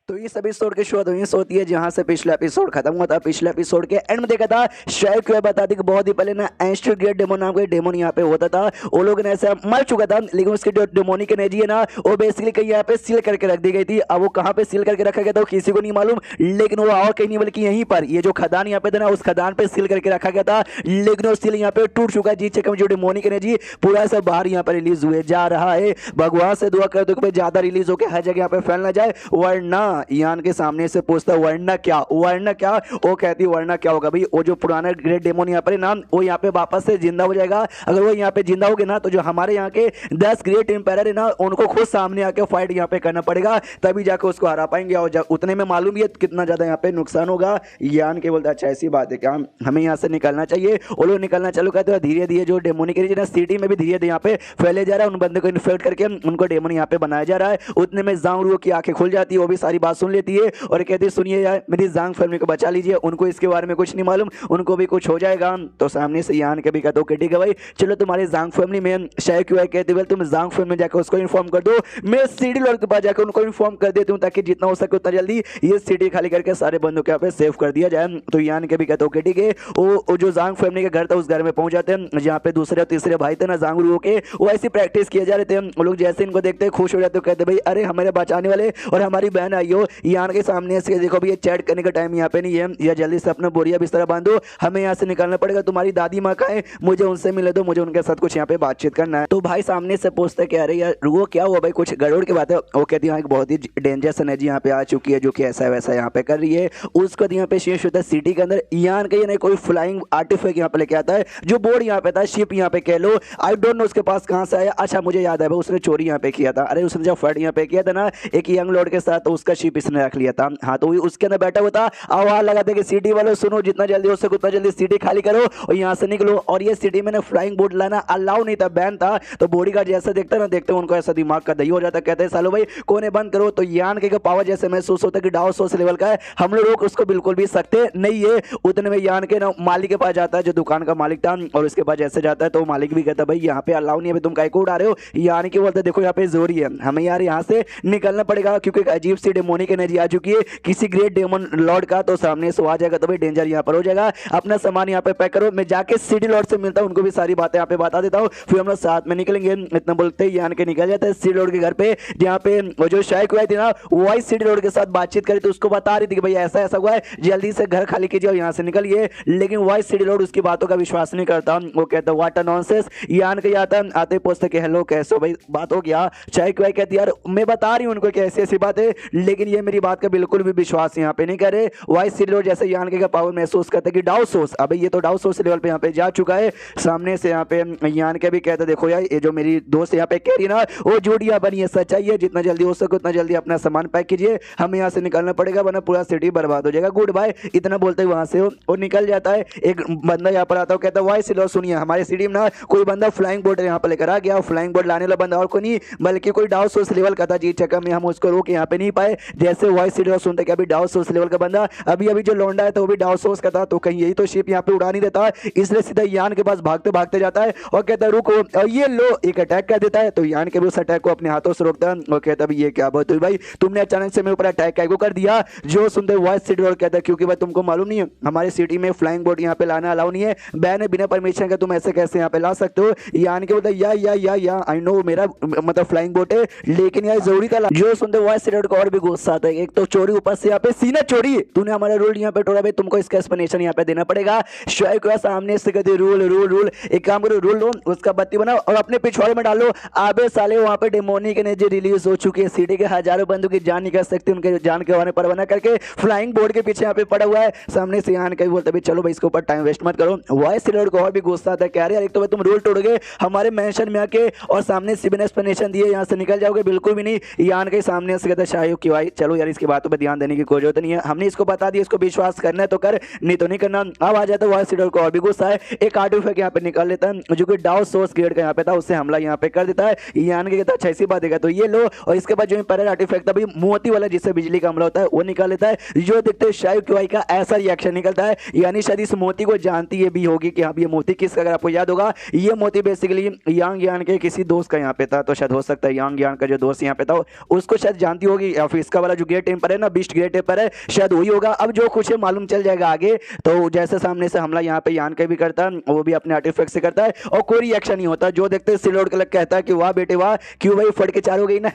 तो इस एपिसोड की शुरुआत वहीं से होती है जहां से पिछला एपिसोड खत्म हुआ था। पिछले एपिसोड के एंड में देखा था शायद क्यों बता दी कि बहुत ही पहले ना एंस्ट्रो ग्रेट डेमन नाम का डेमन यहाँ पे होता था। वो लोग ने ऐसा मर चुका था, लेकिन उसकी जो डेमोनिक एनर्जी है ना वो बेसिकली कहीं यहाँ पे सील करके रख दी गई थी। अब वो कहाँ पे सील करके रखा गया था वो किसी को नहीं मालूम, लेकिन वो और कहीं नहीं बल्कि यहीं पर ये जो खदान यहाँ पे था ना उस खदान पे सील करके रखा गया था, लेकिन वो सील यहाँ पे टूट चुका है। जिससे कम जो डेमोनिक एनर्जी पूरा सब बाहर यहाँ पे रिलीज हुए जा रहा है। भगवान से दुआ कर दो कि भाई ज्यादा रिलीज होकर हर जगह यहाँ पे फैल ना जाए, वरना यान के सामने से पूछता वरना क्या। वो कहती वरना क्या होगा भाई, वो जो पुराना ग्रेट डेमन यहाँ पर ना वो यहाँ पे वापस से जिंदा हो जाएगा। अगर वो यहाँ पे जिंदा हो गए ना तो जो हमारे यहाँ के 10 ग्रेट एम्पायर है ना उनको खुद सामने आके फाइट यहाँ पे करना पड़ेगा, तभी जाके उसको हरा पाएंगे। और उतने में मालूम भी है कितना ज्यादा यहाँ पे नुकसान होगा। यान के बोलता अच्छा ऐसी बात है क्या, हमें यहाँ से निकलना चाहिए। वो लोग निकलना चालू करते हैं, धीरे धीरे जो डेमोनिक एनर्जी सिटी में भी धीरे धीरे यहाँ पे फैले जा रहा है। उन बंदे को इन्फेक्ट करके उनको डेमन यहाँ पे बनाया जा रहा है। उतने में जांग रुओ की आंखें खुल जाती है, वो भी सारी बात सुन लेती है और कहती है सुनिए यार मेरी जांग फैमिली को बचा लीजिए, उनको इसके बारे में कुछ नहीं मालूम, उनको भी कुछ हो जाएगा। तो सामने से यान के भी कहते हो ठीक है भाई चलो तुम्हारी जांग फैमिली में शायद क्यों है, कहते हुए तुम जांग फैमिली में जाकर उसको इन्फॉर्म कर दो, मैं सीडी लॉर्ड के पास जाकर उनको इन्फॉर्म कर देती हूँ ताकि जितना हो सके उतना जल्दी ये सिटी खाली करके सारे बंदों के यहाँ पे सेव कर दिया जाए। तो यान के भी कहते हो ठीक है। वो जो जांग फैमिली का घर था उस घर में पहुंच जाते हैं जहाँ पे दूसरे और तीसरे भाई थे ना जांग रुओ के, वो ऐसी प्रैक्टिस किए जा रहे थे। वो लोग जैसे इनको देखते हैं खुश हो जाते, कहते भाई अरे हमारे बचाने वाले और हमारी बहन आई हो। यान के सामने से देखो भाई ये चैट करने का टाइम यहाँ पे नहीं है, या जल्दी से अपना बोरिया बिस्तर बांधो, हमें यहाँ से निकलना पड़ेगा। तुम्हारी दादी माँ का है, मुझे उनसे मिले दो, मुझे उनके साथ कुछ यहाँ पे बातचीत करना है। तो भाई सामने से पूछते कह रहे यार रुको क्या हुआ भाई, कुछ गड़बड़ की बात है। वो कहती है एक बहुत ही डेंजरस एनर्जी यहाँ पे आ चुकी है जो कि ऐसा वैसा यहाँ पे कर रही है। उसको यहाँ पे शेष होता है सिटी के अंदर। यान का ये कोई फ्लाइंग आर्टिफैक्ट यहाँ पे लेके आता है, जो बोर्ड यहाँ पे था शिप यहाँ पे कह लो, आई डोंट नो उसके पास कहाँ से आया। अच्छा मुझे याद है भाई उसने चोरी यहाँ पे किया था। अरे उसने जब फाइट यहाँ पे किया था ना एक यंग लॉर्ड के साथ, तो उसका शिप इसने रख लिया था। हाँ तो उसके अंदर बैठा हुआ था, आवाज लगाते कि सिटी वालों सुनो जितना जल्दी हो सके उतना जल्दी सिटी खाली करो और यहाँ से निकलो। और ये सिटी में फ्लाइंग बोर्ड लाना अलाउ नहीं था, बैन था। तो बॉडीगार्ड जैसा देखता ना देखते उनको ऐसा दिमाग का दही हो जाता, कहते हैं सालो भाई कोने बंद करो। तो यान के पावर जैसे महसूस होता है कि डाउ सोर्स लेवल का है, हम लोग उसको बिल्कुल भी सकते नहीं है। उतने में यान के ना मालिक के पास जाता है जो दुकान का मालिक था, और उसके पास जैसे जाता है तो मालिक भी कहता है भाई यहाँ पे अलाउ नहीं है, तुम काय को उड़ा रहे हो। यान के बोलते देखो यहाँ पे जोरी है, हमें यार यहाँ से निकलना पड़ेगा क्योंकि अजीब सी डेमोनिक एनर्जी आ चुकी है किसी ग्रेट डेमन लॉर्ड का। तो सामने से आ जाएगा तो भाई डेंजर यहाँ पर हो जाएगा। अपना सामान यहाँ पे पैक करो, मैं जाके सिटी लॉर्ड से मिलता हूँ, उनको भी सारी बातें यहाँ पे बता देता हूँ, फिर हम लोग साथ में निकलेंगे। इतना बोलते ही यान के निकल जाता है सिटी लॉर्ड के घर पे, जहाँ पे वो जो शायक हुआ थी ना वही सिटी लॉर्ड के साथ बातचीत करी तो उसको बता रही थी कि भाई ऐसा ऐसा हुआ है, जल्दी से घर खाली कीजिए और यहाँ से निकलिए। लेकिन वही सिटी लॉर्ड उसकी बातों का विश्वास नहीं करता, वो कहता व्हाट अ नॉनसेंस। यान के आता आते पूछते कि हेलो कैसे हो भाई, बात हो गया। शायक हुआ कहती यार मैं बता रही हूँ उनको कि ऐसी ऐसी बात है, लेकिन ये मेरी बात का बिल्कुल भी विश्वास यहाँ पे नहीं करे। वाइस सिटी लॉर्ड जैसे यान के पावर महसूस करते कि डाउ सोर्स, अबे ये तो डाउ सोर्स लेवल पे यहाँ पे जा चुका है। सामने से यहाँ पे यान के भी कहते देखो यार ये जो मेरी दोस्त यहाँ पे कह रही ना वो झूठिया बनी है, सच्चाई है, जितना जल्दी हो सके उतना जल्दी अपना सामान पैक कीजिए, हमें यहाँ से निकलना पड़ेगा वरना पूरा सिटी बर्बाद हो जाएगा, गुड बाय। इतना बोलते ही वहां से वो निकल जाता है। एक बंदा यहाँ पर आता है, कहता है वाइस सिटी लॉर्ड सुनिए हमारे सिटी में ना कोई बंदा फ्लाइंग बोर्ड यहाँ पर लेकर आ गया। फ्लाइंग बोर्ड लाने वाला बंदा और कोई नहीं बल्कि कोई डाउ सोर्स लेवल का था, जी चक्कर में हम उसको रोक यहाँ पे नहीं पाए। जैसे वाइस सिटी लॉर्ड सुनते कि अभी डाउ सोर्स लेवल का बंदा अभी जो लौंडा है तो वो भी डाउ सोर्स का था, तो कहीं यही तो शिप यहाँ पे उड़ा नहीं देता, इसलिए सीधा यान के पास भागते भागते जाता है और कहता है रुको, और ये लो एक अटैक कर देता है। तो यान के भी उस अटैक को अपने हाथों से रोकता है और कहता है ये क्या बात हुई भाई, तुमने अचानक से मेरे ऊपर अटैक कैसे कर दिया। जो सुनते वाइस सिटी लॉर्ड कहता है क्योंकि भाई तुमको मालूम नहीं है हमारी सिटी में फ्लाइंग बोर्ड यहाँ पे लाना अलाउ नहीं है, बैन है, बिना परमिशन के तुम ऐसे कैसे यहाँ पे ला सकते हो। यान के बोलता या आई नो मेरा मतलब फ्लाइंग बोट है लेकिन यार जरूरी था। जो सुनते वाइस सिटी लॉर्ड को और भी गुस्सा आता है, एक तो चोरी ऊपर से यहाँ पे सीना चोरी, तूने हमारा रूल यहाँ पे तोड़ा भाई, तुमको इसका एक्सप्लेनेशन यहाँ पे देना पड़ेगा। शायद को सामने से कहते रूल एक काम करो रूल लो उसका बत्ती बनाओ और अपने पिछवाड़े में डालो। आबे साले वहां पे डेमोनिक एनर्जी रिलीज हो चुकी है, सिटी के हजारों बंदों की जान निकल सकती है, उनके जान के हवाले परवाना करके फ्लाइंग बोर्ड के पीछे यहाँ पे पड़ा हुआ है। सामने से यान कभी बोलते भाई चलो भाई इसके ऊपर टाइम वेस्ट मत करो। वाइस सिटी लॉर्ड को और भी गुस्सा आता है, कह रहे यार एक तो भाई तुम रूल तोड़ोगे हमारे मेंशन में आके और सामने से बिना एक्सप्लेनेशन दिए यहाँ से निकल जाओगे, बिल्कुल भी नहीं। यान के सामने से कहता शायद कि भाई चलो यार इसकी बातों पर ध्यान देने की कोई जरूरत नहीं है, हमने इसको बता दिया, इसको विश्वास करना है तो कर नहीं तो नहीं करना। अब आ जाता है वाइस सिटी लॉर्ड को और भी गुस्सा है, एक आर्टिफैक्ट यहाँ पे निकाल लेता है जो कि डाउ सोर्स ग्रेड का यहाँ पे था, उससे हमला यहाँ पे कर देता है। यान के कहता अच्छा ऐसी बात है तो ये लो, और इसके बाद जो पैरा आर्टिफैक्ट था भाई मोती वाला जिससे बिजली का हमला होता है वो निकाल लेता है। जो देखते हैं शायद क्यों का ऐसा रिएक्शन निकलता है, यानी शायद इस मोती को जानती है भी होगी कि हाँ ये मोती किसका, अगर आपको याद होगा ये मोती बेसिकली यान के किसी दोस्त का यहाँ पे था, तो शायद हो सकता है यान का जो दोस्त यहाँ पे था उसको शायद जानती होगी या फिर इसका दूसरा वाला जो ग्रेड टेम्पर है ना, बीस्ट ग्रेड टेम्पर है, शायद वही होगा। अब जो कुछ है मालूम चल जाएगा आगे। तो जैसे सामने से हमला यहाँ पे यान का भी करता है, वो भी अपने आर्टिफैक्ट से करता है और कोई रिएक्शन नहीं होता। जो देखते हैं सिलोड के लग कहता है कि वाह बेटे वाह, क्यों भाई फट के चार हो गई ना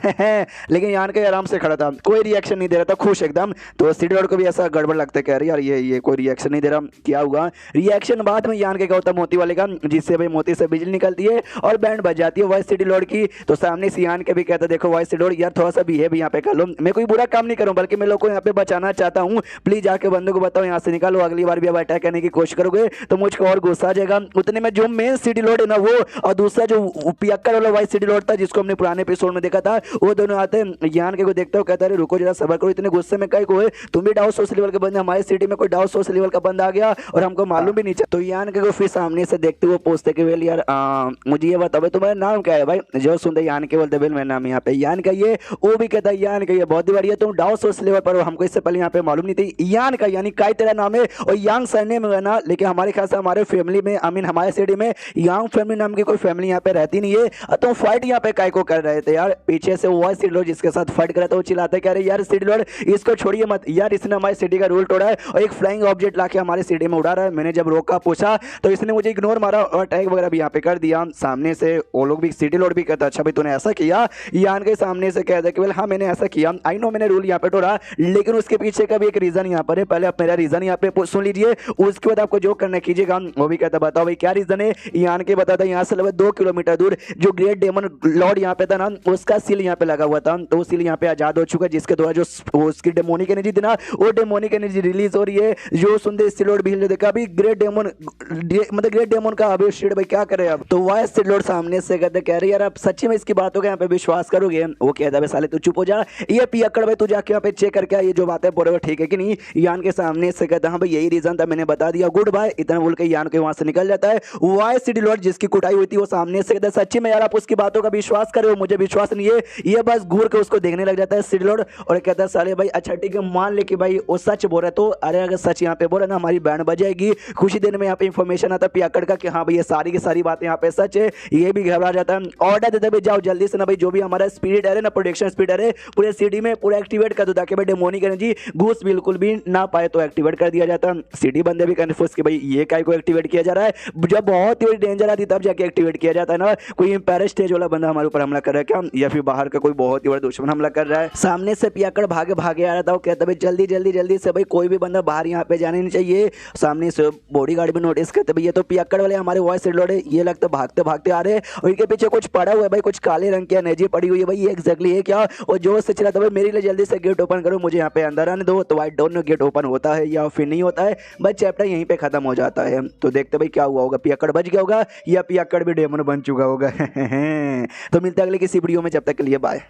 लेकिन यान के आराम से खड़ा था, कोई रिएक्शन नहीं दे रहा था, खुश एकदम। तो सिलोड को भी ऐसा गड़बड़ लगता है, कह रही यार ये कोई रिएक्शन नहीं दे रहा, क्या हुआ। रिएक्शन बाद में यान के क्या होता है मोती वाले का, जिससे भाई मोती से बिजली निकलती है और बैंड बज जाती है वॉइस सिटी लॉर्ड की। तो सामने से यान के भी कहता है देखो वॉइस सिटी लॉर्ड यार थोड़ा सा बिहेव यहाँ पे कर लो, मैं कोई बुरा काम नहीं करूँ बल्कि मैं लोग को यहाँ पे बचाना चाहता हूँ, प्लीज जाके बंदे को बताओ यहाँ से निकालो, अगली बार भी अब अटैक करने की कोशिश करोगे तो मुझको और गुस्सा आ जाएगा। उतने में जो मेन सिटी लॉर्ड है ना वो और दूसरा जो पियक्कर वाला वॉइस सिटी लॉर्ड था जिसको हमने पुराने एपिसोड में देखा था, वो दोनों आते हैं यान के को देखते हो, कहता है रुको जरा सबर करो, इतने गुस्से में कहीं को है, तुम भी डाउन सोर्स लेवल के बंदे, हमारी सिटी में कोई डाउन सोर्स लेवल का बंदा आ गया और हमको मालूम भी नहीं चला। तो यान के को फिर सामने से देखते हुए पूछते कि वेल यार मुझे ये बताओ तुम्हारा नाम क्या है भाई। जो सुनते यान के बोलते वेल मेरा नाम यहाँ पे यान का ये, वो भी कहता है यान का ये बहुत ही बढ़िया, तुम डाउन सोर्स लेवल पर हो, हमको इससे पहले यहाँ पे मालूम नहीं थी। यान का यानी काय तेरा नाम है और यांग सरनेम है ना, लेकिन हमारे खास हमारे फैमिली में आई मीन हमारे सिटी में यांग फैमिली नाम की कोई फैमिली यहाँ पे रहती नहीं है। तो फाइट यहाँ पे काय को कर रहे थे यार, पीछे से वॉइस सिटी लॉर्ड जिसके साथ फाइट कर रहा था वो चिल्लाते कह रहे यार सिटी लॉर्ड इसको छोड़िए मत यार, इसने हमारी सिटी का रूल तोड़ा है और एक फ्लाइंग ऑब्जेक्ट लाके हमारे सिटी में उड़ा रहा है। मैंने जब रोका पूछा तो इसने मुझे इग्नोर मारा और अटैक वगैरह भी यहाँ पे कर दिया। सामने से वो लोग भी सिटी लॉर्ड भी कहता अच्छा भाई तूने ऐसा किया, यान के सामने से कहता कि हाँ मैंने ऐसा किया, आई नो मैंने रूल यहाँ पे तोड़ा, लेकिन उसके पीछे का भी एक रीजन यहाँ पर है, पहले आप मेरा रीजन यहाँ पे सुन लीजिए, उसके बाद आपको जो करना कीजिएगा। वो भी कहता बताओ भाई क्या रीजन है। यान के बताता यहाँ से लगभग 2 किलोमीटर दूर जो ग्रेट डेमन लॉर्ड यहाँ पे था ना उसका सील यहाँ पे लगा हुआ था, तो वो सील यहाँ पे आजाद हो चुका है, जिसके द्वारा जो उसकी डेमोनिक एनर्जी थी ना वो डेमोनिक एनर्जी रिलीज हो रही है। जो सुनते सिलोड भी देखा अभी ग्रेट डेमन मतलब ग्रेट डेमन का अभी शेड भाई क्या करे अब। तो वाइस सिलोड सामने से कहते कह रही यार आप सच्ची में इसकी बातों का यहाँ पे विश्वास करोगे। वो कहता है साले तू चुप हो जा, ये पियक्कड़ भाई तू जाके यहाँ पे चेक करके ये जो बातें बोल रहे हो ठीक है कि नहीं। यान के सामने से कहता हाँ भाई यही रीजन था, मैंने बता दिया, गुड बाय, इतना बोल के यान के वहां से निकल जाता है। वाइस सिटी लॉर्ड जिसकी कुटाई हुई थी वो सामने से कहता है सच्ची में यार आप उसकी बातों का विश्वास कर रहे हो, मुझे विश्वास नहीं है। ये बस घूर के उसको देखने लग जाता है सिटी लॉर्ड और कहता है साले भाई अच्छा ठीक है मान ले कि भाई वो सच बोल रहा है, तो अरे अगर सच यहाँ पे बोल रहा है ना हमारी बैंड बजाएगी। खुशी देने में यहाँ पे इंफॉर्मेशन आता है पियक्कड़ का कि हाँ भाई ये सारी की सारी बातें यहाँ पे सच है। ये भी घबरा जाता है, ऑर्डर देते भाई जाओ जल्दी से ना भाई जो भी हमारा स्पीड है ना प्रोडक्शन स्पीड है पूरे सिटी में पूरा एक्टिवेट कर दो ताकि भाई डेमोनिक एनर्जी घुस बिल्कुल भी ना पाए, तो एक्टिवेट कर दिया जाता है। सिटी बंदे भी कंफ्यूज कि भाई ये काय को एक्टिवेट किया जा रहा है, जब बहुत ही डेंजर आती तब जाके एक्टिवेट किया जाता है ना, कोई इंपायर स्टेज वाला बंदा हमारे ऊपर हमला कर रहा है क्या, या फिर बाहर का कोई बहुत ही बड़ा दुश्मन हमला कर रहा है। सामने से पियक्कड़ भागे भागे आ रहा था, वो कहता भाई जल्दी जल्दी जल्दी से भाई कोई भी बंदा बाहर यहाँ पे जाने नहीं चाहिए। सामने से बॉडीगार्ड भी नोटिस करते भाई ये तो पियक्कड़ वाले हमारे वॉइस सिटी लॉर्ड है, ये लगता भागते भागते आ रहे हैं और इनके पीछे कुछ पड़ा हुआ है भाई, कुछ काले रंग की एनर्जी पड़ी हुई है भाई, ये एग्जैक्टली है क्या। और जो से चला था भाई मेरे लिए जल्दी से गेट ओपन करो, मुझे यहाँ पे अंदर आने दो। तो I don't know get open होता है या फिर नहीं होता है, बस चैप्टर यहीं पे खत्म हो जाता है। तो देखते भाई क्या हुआ होगा, पियक्कड़ बच गया होगा या पियक्कड़ भी डेमन बन चुका होगा तो मिलता है अगले किसी वीडियो में, जब तक के लिए बाय।